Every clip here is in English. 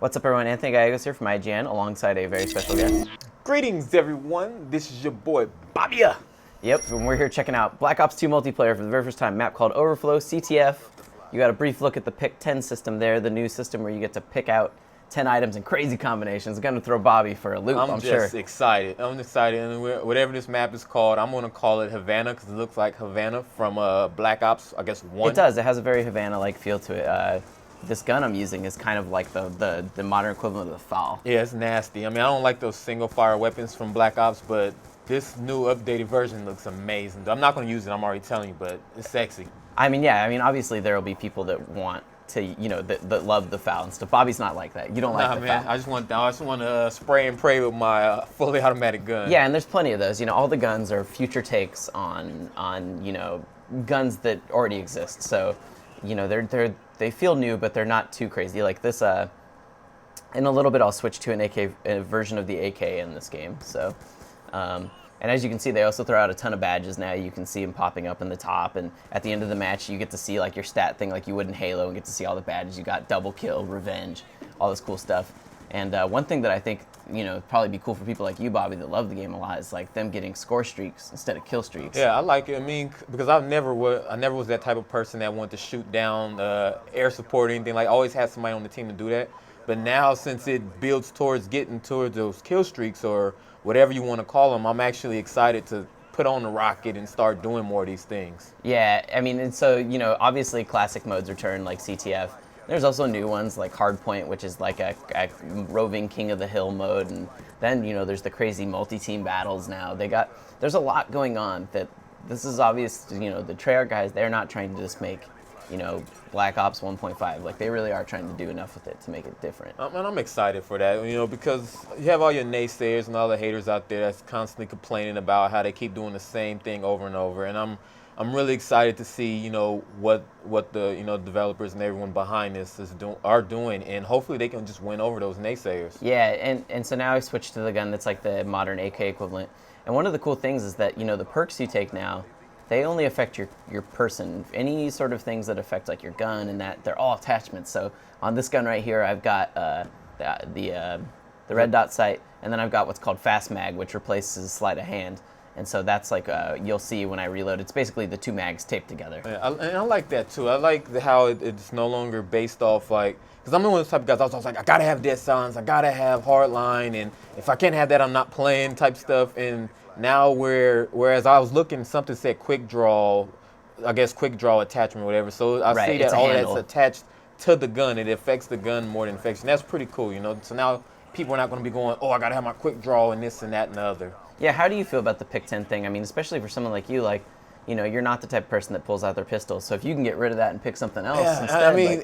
What's up, everyone? Anthony Gallegos here from IGN, alongside a very special guest. Greetings, everyone. This is your boy, Bobia. Yep, and we're here checking out Black Ops 2 multiplayer for the very first time, map called Overflow, CTF. You got a brief look at the Pick 10 system there, the new system where you get to pick out 10 items in crazy combinations. Going to throw Bobby for a loop, I'm sure. I'm just excited. I'm excited. And whatever this map is called, I'm going to call it Havana because it looks like Havana from Black Ops, I guess, 1. It does. It has a very Havana-like feel to it. This gun I'm using is kind of like the modern equivalent of the FAL. Yeah, it's nasty. I mean, I don't like those single-fire weapons from Black Ops, but this new updated version looks amazing. I'm not going to use it, I'm already telling you, but it's sexy. I mean, yeah. I mean, obviously there will be people that want to, you know, that love the FAL and stuff. Bobby's not like that. You don't like the man. FAL. I just want to spray and pray with my fully automatic gun. Yeah, and there's plenty of those. You know, all the guns are future takes on you know, guns that already exist. So, you know, they feel new, but they're not too crazy. Like this, in a little bit, I'll switch to an AK a version of the AK in this game. So, and as you can see, they also throw out a ton of badges now. You can see them popping up in the top, and at the end of the match, you get to see like your stat thing, like you would in Halo, and get to see all the badges you got: double kill, revenge, all this cool stuff. And one thing that I think, you know, probably be cool for people like you, Bobby, that love the game a lot, is like them getting score streaks instead of kill streaks. Yeah, I like it. I mean, because I never was that type of person that wanted to shoot down air support or anything. Like, I always had somebody on the team to do that. But now, since it builds towards getting towards those kill streaks or whatever you want to call them, I'm actually excited to put on the rocket and start doing more of these things. Yeah, I mean, and so, you know, obviously classic modes return like CTF. There's also new ones like Hardpoint, which is like a roving king of the hill mode, and then, you know, there's the crazy multi-team battles now. There's a lot going on. That this is obvious, you know, the Treyarch guys, they're not trying to just make, you know, Black Ops 1.5. Like, they really are trying to do enough with it to make it different. And I'm excited for that, you know, because you have all your naysayers and all the haters out there that's constantly complaining about how they keep doing the same thing over and over, and I'm really excited to see, you know, what the, you know, developers and everyone behind this are doing, and hopefully they can just win over those naysayers. Yeah, and so now I switched to the gun that's like the modern AK equivalent. And one of the cool things is that, you know, the perks you take now, they only affect your person. Any sort of things that affect like your gun and that, they're all attachments. So on this gun right here, I've got the red dot sight, and then I've got what's called fast mag, which replaces sleight of hand. And so that's like, you'll see when I reload, it's basically the two mags taped together. Yeah, and I like that too. I like how it's no longer based off like, because I'm one of those type of guys, I was like, I gotta have dead silence, I gotta have hardline, and if I can't have that, I'm not playing type stuff. And now whereas I was looking, something said quick draw, I guess quick draw attachment or whatever. So I see that all that's attached to the gun, it affects the gun more than affects, and that's pretty cool, you know. So now people are not gonna be going, oh, I gotta have my quick draw and this and that and the other. Yeah, how do you feel about the Pick 10 thing? I mean, especially for someone like you, like, you know, you're not the type of person that pulls out their pistol. So if you can get rid of that and pick something else instead. I mean,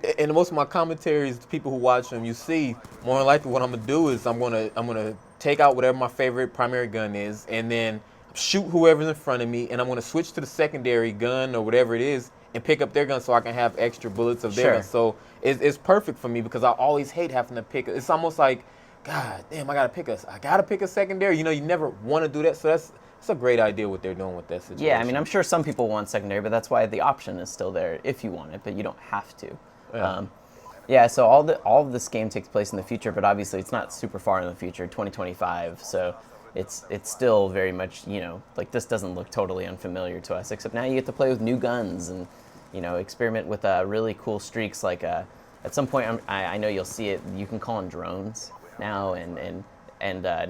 like, and most of my commentaries, the people who watch them, you see, more than likely what I'm gonna do is I'm gonna take out whatever my favorite primary gun is, and then shoot whoever's in front of me, and I'm gonna switch to the secondary gun or whatever it is and pick up their gun so I can have extra bullets of their gun. So it's perfect for me because I always hate having to pick. It's almost like, God damn, I gotta pick a secondary. You know, you never want to do that. So that's a greght idea what they're doing with that situation. Yeah, I mean, I'm sure some people want secondary, but that's why the option is still there if you want it, but you don't have to. Yeah. Yeah, so all of this game takes place in the future, but obviously it's not super far in the future, 2025. So it's still very much, you know, like, this doesn't look totally unfamiliar to us, except now you get to play with new guns and, you know, experiment with really cool streaks. Like at some point, I know you'll see it. You can call them drones now, and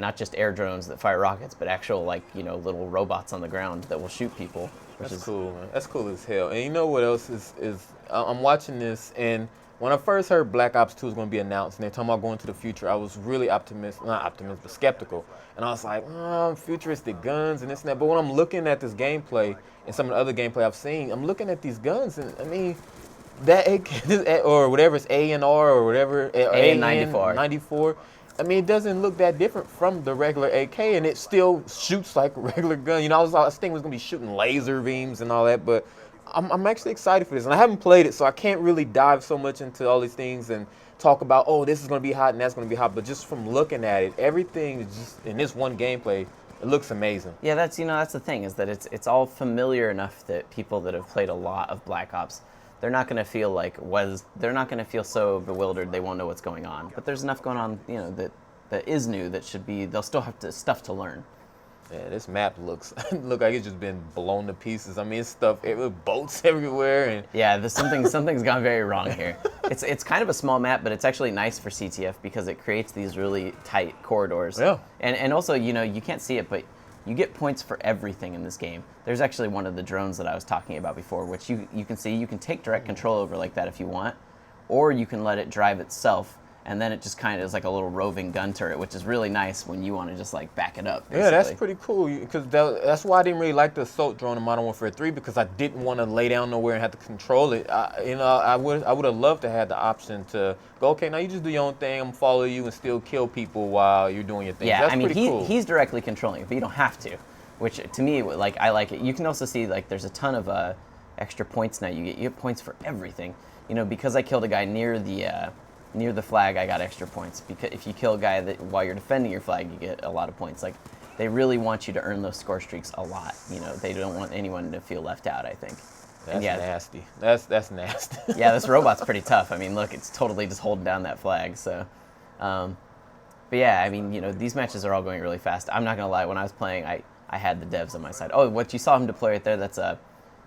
not just air drones that fire rockets, but actual, like, you know, little robots on the ground that will shoot people. That's cool, man. That's cool as hell. And you know what else is I'm watching this, and when I first heard Black Ops 2 was going to be announced, and they're talking about going to the future, I was really not optimistic, but skeptical. And I was like, futuristic guns and this and that. But when I'm looking at this gameplay and some of the other gameplay I've seen, I'm looking at these guns, and I mean, that AK, or whatever, it's A&R or whatever, AN-94. I mean, it doesn't look that different from the regular AK, and it still shoots like a regular gun. You know, I was thinking it was going to be shooting laser beams and all that, but I'm actually excited for this. And I haven't played it, so I can't really dive so much into all these things and talk about, oh, this is going to be hot and that's going to be hot. But just from looking at it, everything is just, in this one gameplay, it looks amazing. Yeah, that's the thing, is that it's all familiar enough that people that have played a lot of Black Ops, they're not going to feel like they're not going to feel so bewildered they won't know what's going on. But there's enough going on, that is new that should be. They'll still have stuff to learn. Yeah, this map looks look like it's just been blown to pieces. I mean, it's boats everywhere, and yeah, something's gone very wrong here. It's kind of a small map, but it's actually nice for CTF because it creates these really tight corridors. Yeah. And also, you can't see it, but you get points for everything in this game. There's actually one of the drones that I was talking about before, which you can see. You can take direct control over like that if you want, or you can let it drive itself. And then it just kind of is like a little roving gun turret, which is really nice when you want to just like back it up. Basically. Yeah, that's pretty cool. Because that's why I didn't really like the assault drone in Modern Warfare 3, because I didn't want to lay down nowhere and have to control it. I would have loved to have the option to go, okay, now you just do your own thing. I'm gonna follow you and still kill people while you're doing your thing. Yeah, that's I mean pretty cool. he's directly controlling it, but you don't have to. Which to me, like I like it. You can also see like there's a ton of extra points now. You get points for everything. Because I killed a guy near the flag, I got extra points. Because if you kill a guy while you're defending your flag, you get a lot of points. Like, they really want you to earn those score streaks a lot. They don't want anyone to feel left out, I think. That's nasty. That's nasty. Yeah, this robot's pretty tough. I mean, look, it's totally just holding down that flag. So, but yeah, I mean, these matches are all going really fast. I'm not gonna lie. When I was playing, I had the devs on my side. Oh, what you saw him deploy right there? That's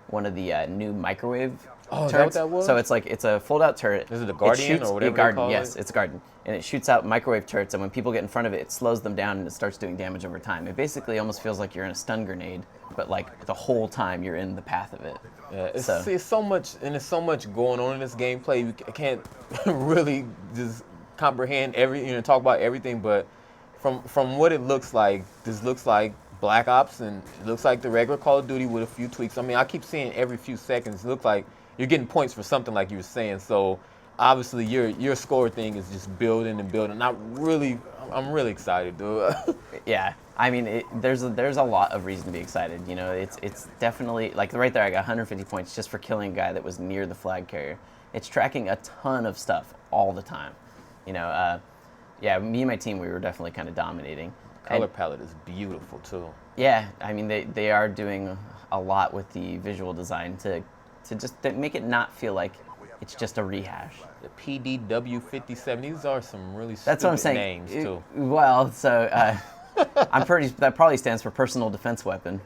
one of the new microwave. Oh, turrets. is that what that was? So it's a fold-out turret. Is it a Guardian or whatever they call yes, it? it's a Guardian. And it shoots out microwave turrets, and when people get in front of it, it slows them down and it starts doing damage over time. It basically almost feels like you're in a stun grenade, but like the whole time you're in the path of it. Yeah, it's so much, and there's so much going on in this gameplay. You can't really just comprehend talk about everything, but from what it looks like, this looks like Black Ops, and it looks like the regular Call of Duty with a few tweaks. I mean, I keep seeing every few seconds, it looks like you're getting points for something, like you were saying. So obviously your score thing is just building and building. I'm really excited, dude. Yeah, I mean, there's a lot of reason to be excited. It's definitely like right there. I got 150 points just for killing a guy that was near the flag carrier. It's tracking a ton of stuff all the time. Yeah, me and my team, we were definitely kind of dominating. Color palette is beautiful too. Yeah, I mean they are doing a lot with the visual design to just make it not feel like it's just a rehash. The PDW57, these are some really That's what I'm stupid saying. names too. Well, so that probably stands for personal defense weapon.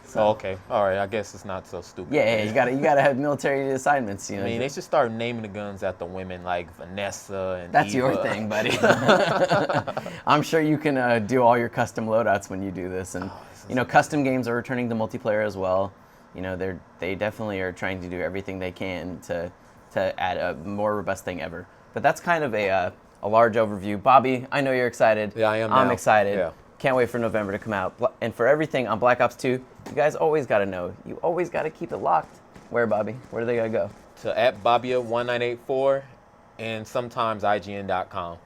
So. Oh, okay. All right. I guess it's not so stupid. Yeah, you gotta have military assignments. I mean, they should start naming the guns after women like Vanessa and That's Eva. your thing, buddy. I'm sure you can do all your custom loadouts when you do this, and custom games are returning to multiplayer as well. They definitely are trying to do everything they can to add a more robust thing ever. But that's kind of a large overview. Bobby, I know you're excited. Yeah, I am. I'm now. excited. Yeah. Can't wait for November to come out. And for everything on Black Ops 2, you guys always got to know. You always got to keep it locked. Where, Bobby? Where do they got to go? To @Bobbia1984 and sometimes IGN.com.